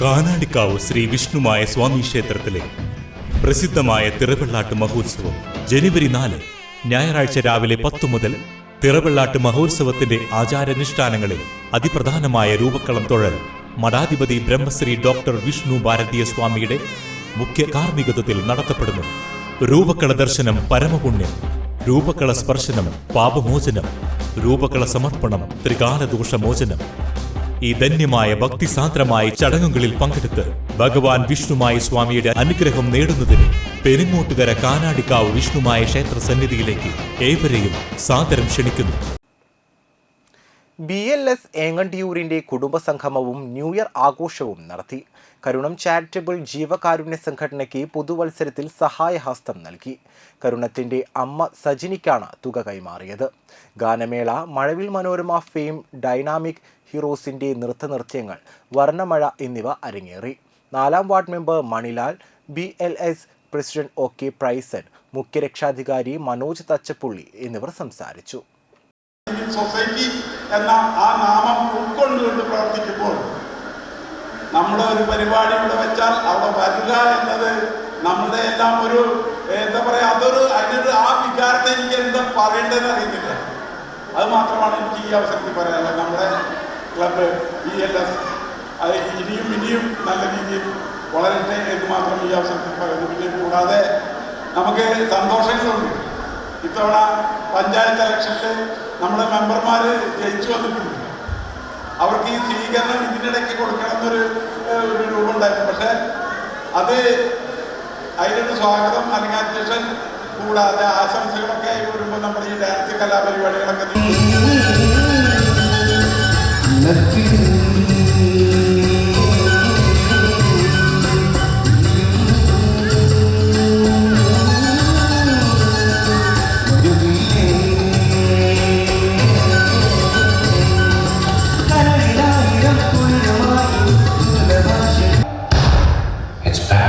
കാനാടിക്കാവ് ശ്രീ വിഷ്ണുമായ സ്വാമി ക്ഷേത്രത്തിലെ പ്രസിദ്ധമായ തിറവെള്ളാട്ട് മഹോത്സവം ജനുവരി 4 ഞായറാഴ്ച രാവിലെ 10 മുതൽ തിറവെള്ളാട്ട് മഹോത്സവത്തിന്റെ ആചാരാനുഷ്ഠാനങ്ങളിൽ അതിപ്രധാനമായ രൂപക്കളം തൊഴൽ മഠാധിപതി ബ്രഹ്മശ്രീ ഡോക്ടർ വിഷ്ണു ഭാരതീയ സ്വാമിയുടെ മുഖ്യ കാർമ്മികത്വത്തിൽ നടത്തപ്പെടുന്നു. രൂപക്കള ദർശനം പരമപുണ്യം, രൂപക്കള സ്പർശനം പാപമോചനം, രൂപക്കള സമർപ്പണം ത്രികാലദോഷമോചനം. ഈ ധന്യമായ ഭക്തിസാന്ദ്രമായ ചടങ്ങുകളിൽ പങ്കെടുത്ത് ഭഗവാൻ വിഷ്ണുമായ സ്വാമിയുടെ അനുഗ്രഹം നേടുന്നതിന് പെരിങ്ങോട്ടുകര കാനാടിക്കാവ് വിഷ്ണുമായ ക്ഷേത്ര സന്നിധിയിലേക്ക് ഏവരെയും സാദരം ക്ഷണിക്കുന്നു. BLS ഏങ്ങണ്ടിയൂരിന്റെ കുടുംബസംഗമവും ന്യൂ ഇയർ ആഘോഷവും നടത്തി. കരുണം ചാരിറ്റബിൾ ജീവകാരുണ്യ സംഘടനയ്ക്ക് പുതുവത്സരത്തിൽ സഹായഹസ്തം നൽകി. കരുണത്തിന്റെ അമ്മ സജിനിക്കാണ് തുക കൈമാറിയത്. ഗാനമേള, മഴവിൽ മനോരമ ഫെയിം, ഡൈനാമിക് ഹീറോസിന്റെ നൃത്തനൃത്യങ്ങൾ, വർണ്ണമഴ എന്നിവ അരങ്ങേറി. 4ാം ward member Manilal, BLS president OK പ്രൈസൻ, മുഖ്യരക്ഷാധികാരി മനോജ് തച്ചപ്പുള്ളി എന്നിവർ സംസാരിച്ചു. സൊസൈറ്റി എന്ന ആ നാമം ഉൾക്കൊണ്ടുകൊണ്ട് പ്രവർത്തിക്കുമ്പോൾ നമ്മുടെ ഒരു പരിപാടി ഇവിടെ വെച്ചാൽ അവിടെ വരിക എന്നത് നമ്മുടെ എല്ലാം ഒരു എന്താ പറയുക, അതിനൊരു ആ വികാരത്തെ എനിക്ക് എന്താ പറയേണ്ടതെന്ന് അറിയുന്നില്ല. അത് മാത്രമാണ് എനിക്ക് ഈ അവസരത്തിൽ പറയാനുള്ളത്. നമ്മുടെ ക്ലബ്ബ് BLS അത് ഇനിയും നല്ല രീതിയിൽ വളരട്ടെ എന്ന് മാത്രം ഈ അവസരത്തിൽ പറയുന്നു. പിന്നെ കൂടാതെ നമുക്ക് സന്തോഷങ്ങളുണ്ട്. ഇത്തവണ പഞ്ചായത്ത് ഇലക്ഷനിൽ നമ്മുടെ മെമ്പർമാർ ജയിച്ചു വന്നിട്ടുണ്ട്. അവർക്ക് ഈ സ്വീകരണം ഇതിനിടയ്ക്ക് കൊടുക്കണമെന്നൊരു രൂപം ഉണ്ടായിരുന്നു. പക്ഷേ അത് അതിനൊരു സ്വാഗതം അല്ലെങ്കിൽ അധ്യക്ഷൻ കൂടാതെ ആശംസകളൊക്കെ ആയി വരുമ്പോൾ നമ്മുടെ ഈ ഡാൻസ് കലാപരിപാടികളൊക്കെ It's back.